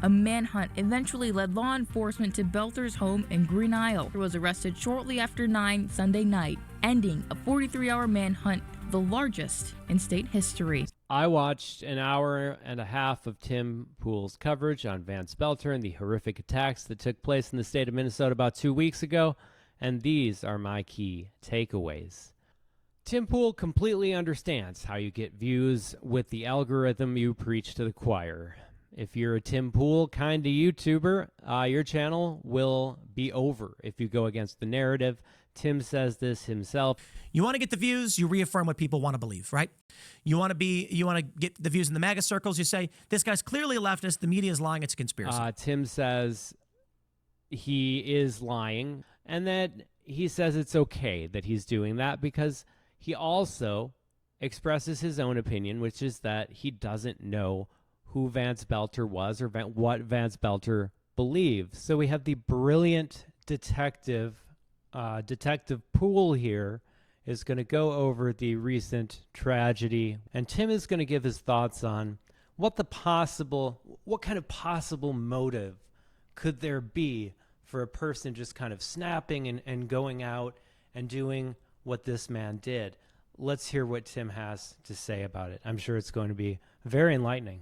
A manhunt eventually led law enforcement to Boelter's home in Green Isle. He was arrested shortly after 9 Sunday night, ending a 43-hour manhunt, the largest in state history. I watched an hour and a half of Tim Pool's coverage on Vance Boelter and the horrific attacks that took place in the state of Minnesota about 2 weeks ago, and these are my key takeaways. Tim Pool completely understands how you get views with the algorithm you preach to the choir. If you're a Tim Pool kind of YouTuber, your channel will be over if you go against the narrative. Tim says this himself. You want to get the views, you reaffirm what people want to believe, right? You want to get the views in the MAGA circles, you say, this guy's clearly a leftist, the media is lying, it's a conspiracy. Tim says he is lying, and that he says it's okay that he's doing that because he also expresses his own opinion, which is that he doesn't know who Vance Boelter was or what Vance Boelter believes. So we have the brilliant detective Pool here is going to go over the recent tragedy, and Tim is going to give his thoughts on what kind of possible motive could there be for a person just kind of snapping and going out and doing what this man did. Let's hear what Tim has to say about it. I'm sure it's going to be very enlightening.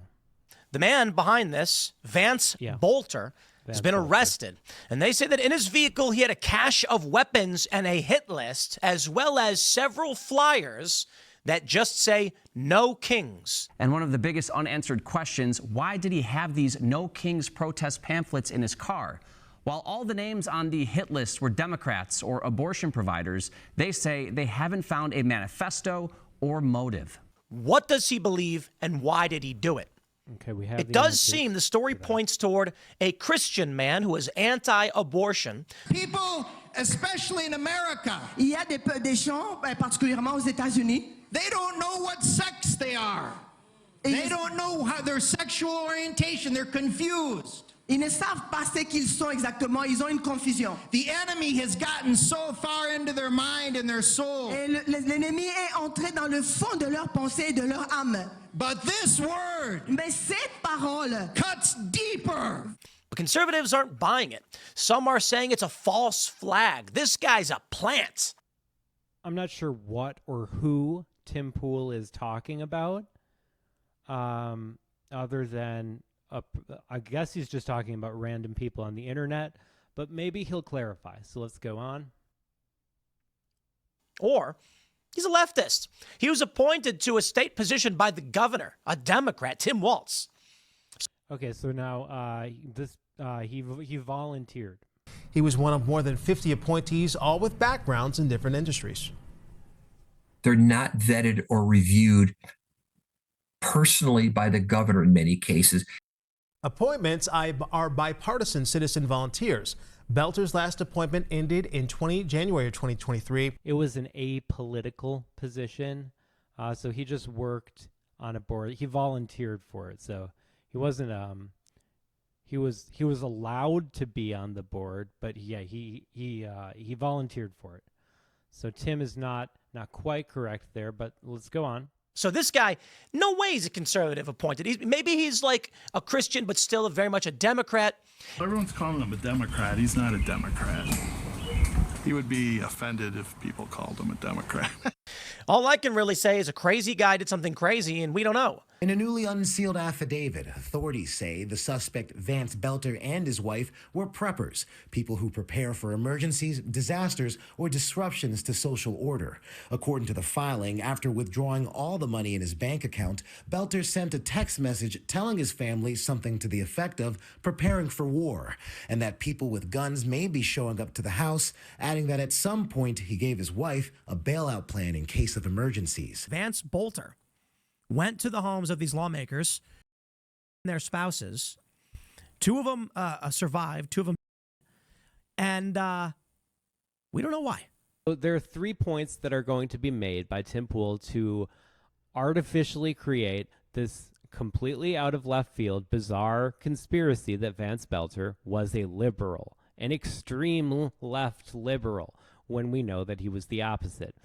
The man behind this, Vance Boelter, has been arrested. And they say that in his vehicle, he had a cache of weapons and a hit list, as well as several flyers that just say, "No Kings." And one of the biggest unanswered questions, why did he have these No Kings protest pamphlets in his car? While all the names on the hit list were Democrats or abortion providers, they say they haven't found a manifesto or motive. What does he believe, and why did he do it? Okay, we have. It does seem the story points toward a Christian man who is anti-abortion. People, especially in America, il y a des gens, particulièrement aux États-Unis, they don't know what sex they are. They don't know how their sexual orientation. They're confused. Ils ne savent pas ce qu'ils sont exactement, ils ont une confusion. The enemy has gotten so far into their mind and their soul. Et l'ennemi est entré dans le fond de leur pensée et de leur âme. But this word Mais cette parole cuts deeper. But conservatives aren't buying it. Some are saying it's a false flag. This guy's a plant. I'm not sure what or who Tim Pool is talking about, other than I guess he's just talking about random people on the internet, but maybe he'll clarify. So let's go on. Or he's a leftist. He was appointed to a state position by the governor, a Democrat, Tim Walz. Okay, so now he volunteered. He was one of more than 50 appointees, all with backgrounds in different industries. They're not vetted or reviewed personally by the governor in many cases. Appointments are bipartisan citizen volunteers. Boelter's last appointment ended in January of 2023. It was an apolitical position, so he just worked on a board. He volunteered for it, so he wasn't. He was allowed to be on the board, but yeah, he volunteered for it. So Tim is not quite correct there, but let's go on. So this guy, no way he's a conservative appointed. Maybe he's like a Christian, but still very much a Democrat. Everyone's calling him a Democrat. He's not a Democrat. He would be offended if people called him a Democrat. All I can really say is a crazy guy did something crazy, and we don't know. In a newly unsealed affidavit, authorities say the suspect Vance Boelter and his wife were preppers, people who prepare for emergencies, disasters, or disruptions to social order. According to the filing, after withdrawing all the money in his bank account, Boelter sent a text message telling his family something to the effect of preparing for war, and that people with guns may be showing up to the house, adding that at some point he gave his wife a bailout plan in case of emergencies. Vance Boelter went to the homes of these lawmakers and their spouses. Two of them survived, two of them, and we don't know why. So there are 3 points that are going to be made by Tim Pool to artificially create this completely out of left field, bizarre conspiracy that Vance Boelter was a liberal, an extreme left liberal, when we know that he was the opposite.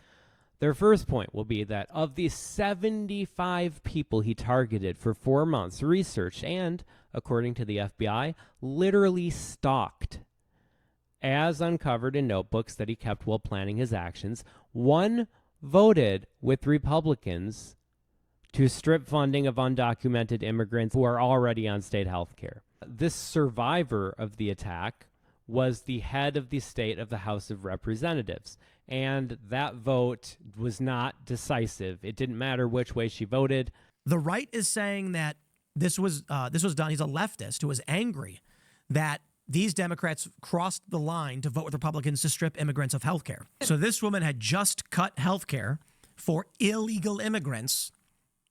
Their first point will be that of the 75 people he targeted for 4 months, researched and according to the FBI, literally stalked, as uncovered in notebooks that he kept while planning his actions. One voted with Republicans to strip funding of undocumented immigrants who are already on state health care. This survivor of the attack was the head of the state of the House of Representatives, and that vote was not decisive. It didn't matter which way she voted. The right is saying that this was done. He's a leftist who was angry that these Democrats crossed the line to vote with Republicans to strip immigrants of health care. So this woman had just cut health care for illegal immigrants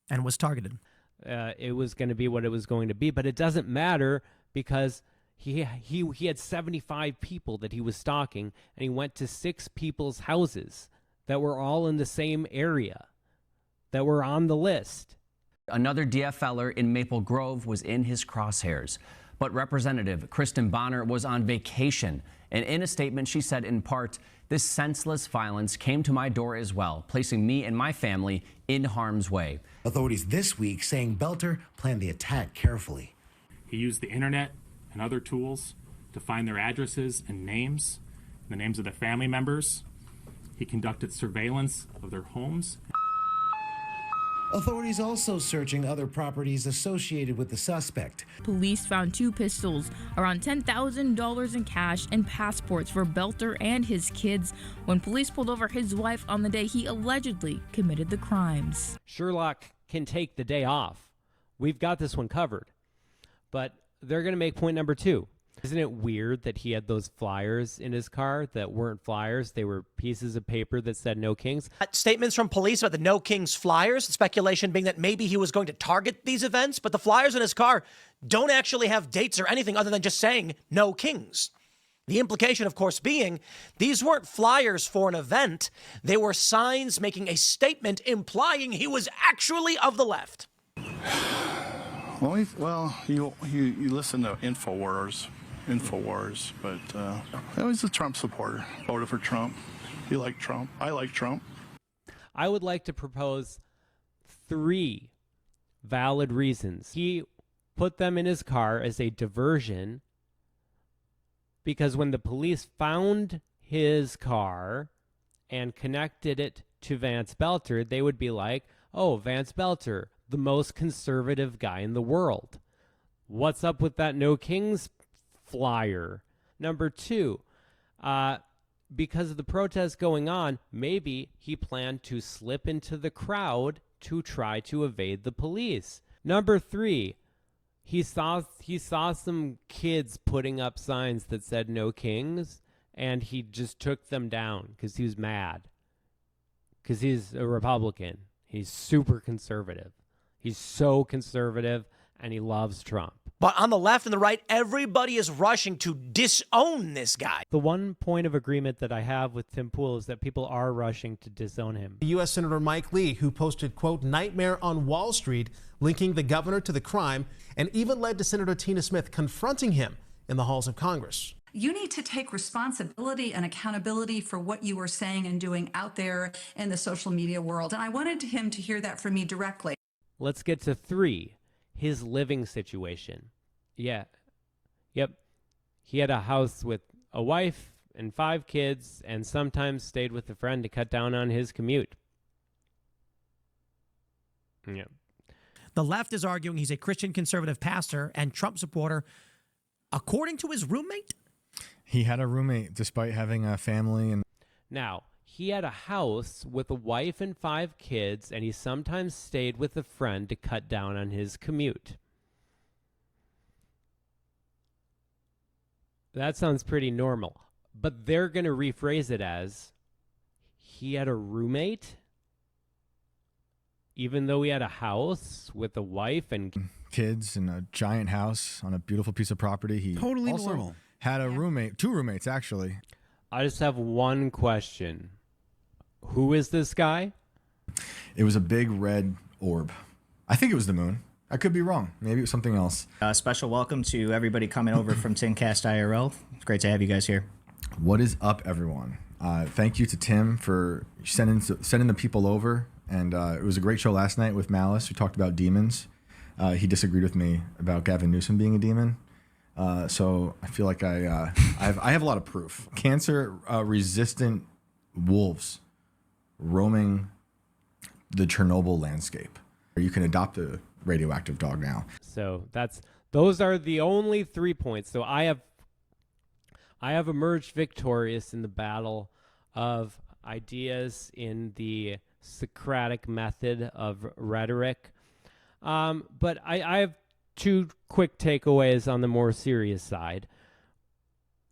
and was targeted. It was going to be what it was going to be, but it doesn't matter because he had 75 people that he was stalking, and he went to 6 people's houses that were all in the same area that were on the list. Another DFLer in Maple Grove was in his crosshairs, but Representative Kristen Bonner was on vacation, and in a statement she said in part, "This senseless violence came to my door as well, placing me and my family in harm's way." Authorities this week saying Boelter planned the attack carefully. He used the internet and other tools to find their addresses and names, the names of the family members. He conducted surveillance of their homes. Authorities also searching other properties associated with the suspect. Police found 2 pistols, around $10,000 in cash, and passports for Boelter and his kids when police pulled over his wife on the day he allegedly committed the crimes. Sherlock can take the day off. We've got this one covered. But they're going to make point number 2. Isn't it weird that he had those flyers in his car that weren't flyers? They were pieces of paper that said no kings. Statements from police about the no kings flyers, speculation being that maybe he was going to target these events, but the flyers in his car don't actually have dates or anything other than just saying no kings. The implication, of course, being these weren't flyers for an event. They were signs making a statement implying he was actually of the left. Well, you listen to InfoWars, but I was a Trump supporter. Voted for Trump. You like Trump. I like Trump. I would like to propose 3 valid reasons. He put them in his car as a diversion because when the police found his car and connected it to Vance Boelter, they would be like, oh, Vance Boelter, the most conservative guy in the world. What's up with that no kings flyer? Number 2, because of the protests going on, maybe he planned to slip into the crowd to try to evade the police. Number 3, he saw some kids putting up signs that said no kings, and he just took them down because he was mad. Because he's a Republican. He's super conservative. He's so conservative, and he loves Trump. But on the left and the right, everybody is rushing to disown this guy. The one point of agreement that I have with Tim Pool is that people are rushing to disown him. U.S. Senator Mike Lee, who posted, quote, "Nightmare on Wall Street," linking the governor to the crime, and even led to Senator Tina Smith confronting him in the halls of Congress. You need to take responsibility and accountability for what you are saying and doing out there in the social media world. And I wanted him to hear that from me directly. Let's get to 3, his living situation. Yep. He had a house with a wife and 5 kids and sometimes stayed with a friend to cut down on his commute. Yep. The left is arguing he's a Christian conservative pastor and Trump supporter, according to his roommate. He had a roommate despite having a family. And now, he had a house with a wife and 5 kids, and he sometimes stayed with a friend to cut down on his commute. That sounds pretty normal, but they're going to rephrase it as he had a roommate, even though he had a house with a wife and kids and a giant house on a beautiful piece of property. He totally also normal. Had a roommate, 2 roommates actually. I just have one question. Who is this guy? It was a big red orb. I think it was the moon. I could be wrong. Maybe it was something else. Special welcome to everybody coming over from TIMCASTIRL. It's great to have you guys here. What is up, everyone? Thank you to Tim for sending the people over. And it was a great show last night with Malice. We talked about demons. He disagreed with me about Gavin Newsom being a demon. So I feel like I have a lot of proof. Cancer-resistant wolves roaming the Chernobyl landscape. You can adopt a radioactive dog now. So those are the only 3 points. So I have emerged victorious in the battle of ideas in the Socratic method of rhetoric. But I have 2 quick takeaways on the more serious side.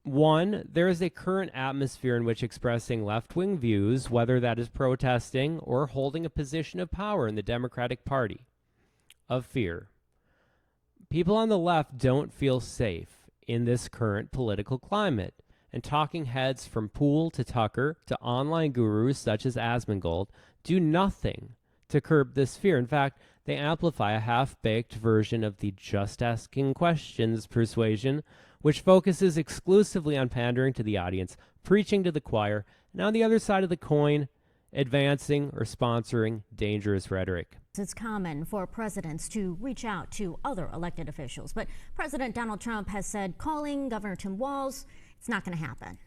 One, there is a current atmosphere in which expressing left-wing views, whether that is protesting or holding a position of power in the Democratic Party, of fear. People on the left don't feel safe in this current political climate, and talking heads from Poole to Tucker to online gurus such as Asmongold do nothing to curb this fear. In fact, they amplify a half-baked version of the just asking questions persuasion, which focuses exclusively on pandering to the audience, preaching to the choir, and on the other side of the coin, advancing or sponsoring dangerous rhetoric. It's common for presidents to reach out to other elected officials, but President Donald Trump has said calling Governor Tim Walz, it's not going to happen.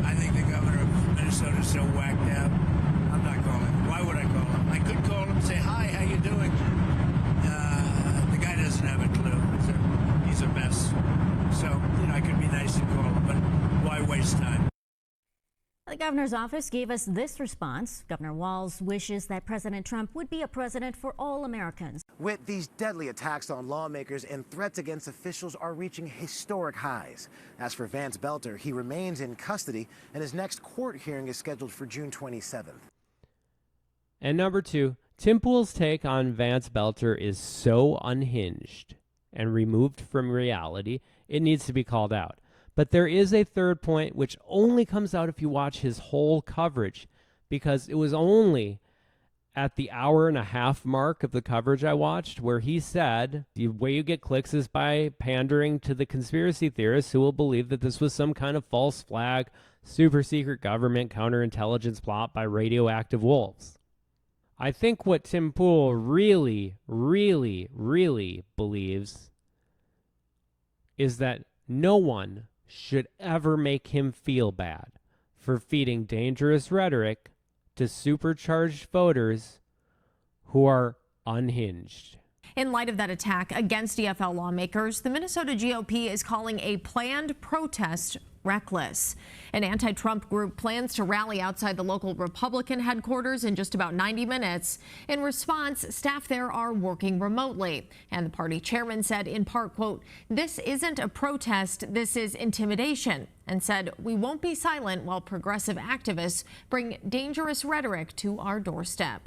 I think the governor of Minnesota is so whacked out. I'm not calling. Why would I call him? I could call him and say, hi, how you doing? The guy doesn't have a clue. He's a mess. So, I could be nice and call him, but why waste time? The governor's office gave us this response. Governor Walz wishes that President Trump would be a president for all Americans. With these deadly attacks on lawmakers and threats against officials are reaching historic highs. As for Vance Boelter, he remains in custody, and his next court hearing is scheduled for June 27th. And number 2, Tim Poole's take on Vance Boelter is so unhinged and removed from reality, it needs to be called out. But there is a third point which only comes out if you watch his whole coverage, because it was only at the hour-and-a-half mark of the coverage I watched where he said the way you get clicks is by pandering to the conspiracy theorists who will believe that this was some kind of false flag, super secret government counterintelligence plot by radioactive wolves. I think what Tim Poole really, really, really believes is that no one should ever make him feel bad for feeding dangerous rhetoric to supercharged voters who are unhinged. In light of that attack against EFL lawmakers, the Minnesota GOP is calling a planned protest reckless. An anti-Trump group plans to rally outside the local Republican headquarters in just about 90 minutes. In response, staff there are working remotely. And the party chairman said in part, quote, "This isn't a protest, this is intimidation," and said, "We won't be silent while progressive activists bring dangerous rhetoric to our doorstep."